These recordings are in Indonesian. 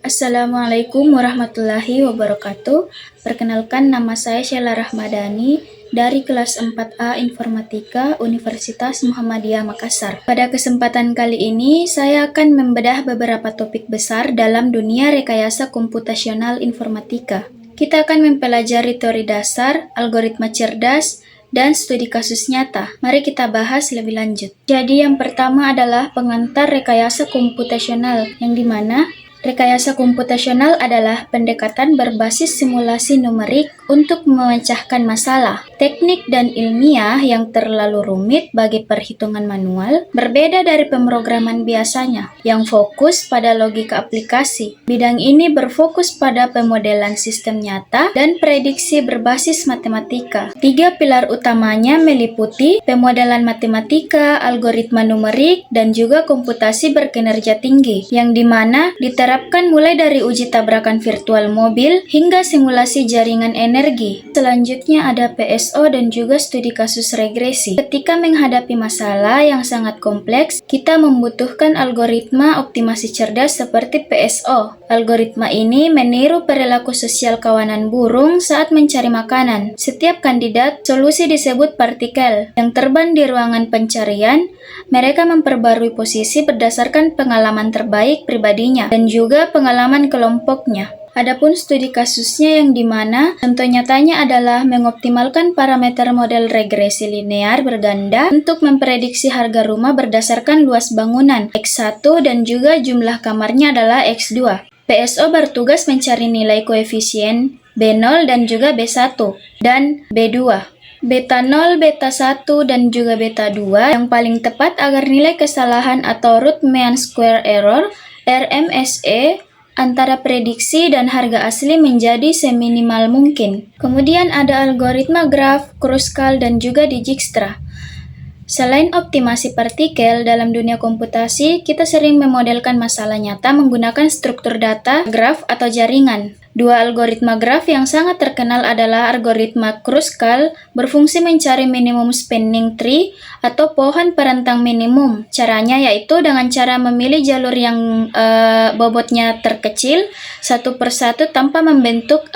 Assalamualaikum warahmatullahi wabarakatuh. Perkenalkan, nama saya Sheila Rahmadani dari kelas 4A Informatika Universitas Muhammadiyah Makassar. Pada kesempatan kali ini, saya akan membedah beberapa topik besar dalam dunia rekayasa komputasional informatika. Kita akan mempelajari teori dasar, algoritma cerdas, dan studi kasus nyata. Mari kita bahas lebih lanjut. Jadi yang pertama adalah pengantar rekayasa komputasional, yang dimana rekayasa komputasional adalah pendekatan berbasis simulasi numerik untuk memecahkan masalah. Teknik dan ilmiah yang terlalu rumit bagi perhitungan manual berbeda dari pemrograman biasanya, yang fokus pada logika aplikasi. Bidang ini berfokus pada pemodelan sistem nyata dan prediksi berbasis matematika. 3 pilar utamanya meliputi pemodelan matematika, algoritma numerik, dan juga komputasi berkinerja tinggi, yang dimana diterapkan mulai dari uji tabrakan virtual mobil hingga simulasi jaringan energi. Selanjutnya ada PSO dan juga studi kasus regresi. Ketika menghadapi masalah yang sangat kompleks, kita membutuhkan algoritma optimasi cerdas seperti PSO. Algoritma ini meniru perilaku sosial kawanan burung saat mencari makanan. Setiap kandidat solusi disebut partikel yang terbang di ruangan pencarian. Mereka memperbarui posisi berdasarkan pengalaman terbaik pribadinya dan juga pengalaman kelompoknya. Adapun studi kasusnya yang dimana contoh nyatanya adalah mengoptimalkan parameter model regresi linear berganda untuk memprediksi harga rumah berdasarkan luas bangunan X1 dan juga jumlah kamarnya adalah X2. PSO bertugas mencari nilai koefisien B0 dan juga B1 dan B2. Beta 0, beta 1, dan juga beta 2 yang paling tepat agar nilai kesalahan atau root mean square error RMSE antara prediksi dan harga asli menjadi seminimal mungkin. Kemudian ada algoritma graf, Kruskal, dan juga Dijkstra. Selain optimasi partikel, dalam dunia komputasi, kita sering memodelkan masalah nyata menggunakan struktur data, graf, atau jaringan. 2 algoritma graf yang sangat terkenal adalah algoritma Kruskal, berfungsi mencari minimum spanning tree atau pohon perentang minimum. Caranya yaitu dengan cara memilih jalur yang bobotnya terkecil satu persatu tanpa membentuk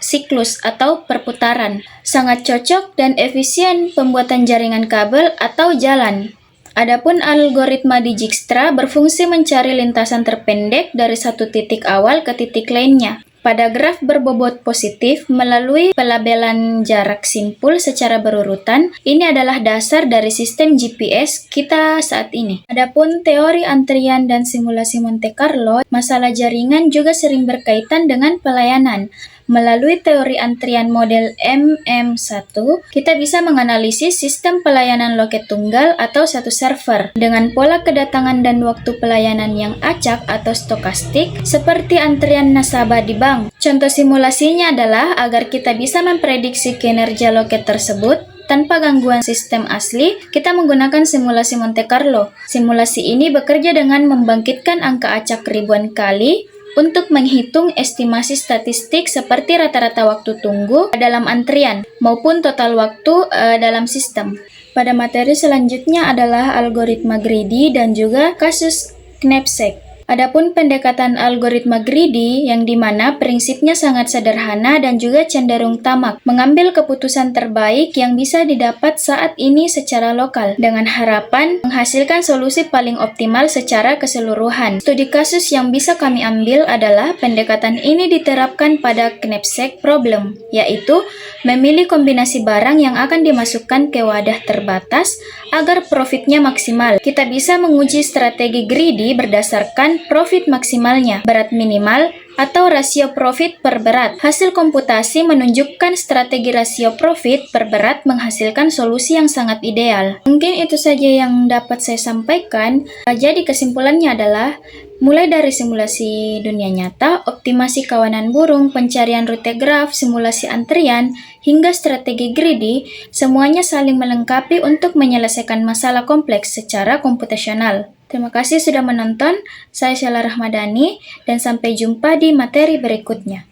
siklus atau perputaran. Sangat cocok dan efisien pembuatan jaringan kabel atau jalan. Adapun algoritma Dijkstra berfungsi mencari lintasan terpendek dari satu titik awal ke titik lainnya. Pada graf berbobot positif, melalui pelabelan jarak simpul secara berurutan, ini adalah dasar dari sistem GPS kita saat ini. Adapun teori antrian dan simulasi Monte Carlo, masalah jaringan juga sering berkaitan dengan pelayanan. Melalui teori antrian model MM1, kita bisa menganalisis sistem pelayanan loket tunggal atau satu server dengan pola kedatangan dan waktu pelayanan yang acak atau stokastik seperti antrian nasabah di bank. Contoh simulasinya adalah agar kita bisa memprediksi kinerja loket tersebut tanpa gangguan sistem asli, kita menggunakan simulasi Monte Carlo. Simulasi ini bekerja dengan membangkitkan angka acak ribuan kali untuk menghitung estimasi statistik seperti rata-rata waktu tunggu dalam antrian maupun total waktu dalam sistem. Pada materi selanjutnya adalah algoritma greedy dan juga kasus knapsack. Adapun pendekatan algoritma greedy yang dimana prinsipnya sangat sederhana dan juga cenderung tamak, mengambil keputusan terbaik yang bisa didapat saat ini secara lokal dengan harapan menghasilkan solusi paling optimal secara keseluruhan. Studi kasus yang bisa kami ambil adalah pendekatan ini diterapkan pada knapsack problem, yaitu memilih kombinasi barang yang akan dimasukkan ke wadah terbatas agar profitnya maksimal. Kita bisa menguji strategi greedy berdasarkan profit maksimalnya, berat minimal, atau rasio profit per berat. Hasil komputasi menunjukkan strategi rasio profit per berat menghasilkan solusi yang sangat ideal. Mungkin itu saja yang dapat saya sampaikan. Jadi kesimpulannya adalah mulai dari simulasi dunia nyata, optimasi kawanan burung, pencarian rute graf, simulasi antrian, hingga strategi greedy, semuanya saling melengkapi untuk menyelesaikan masalah kompleks secara komputasional. Terima kasih sudah menonton, saya Sheila Rahmadani, dan sampai jumpa di materi berikutnya.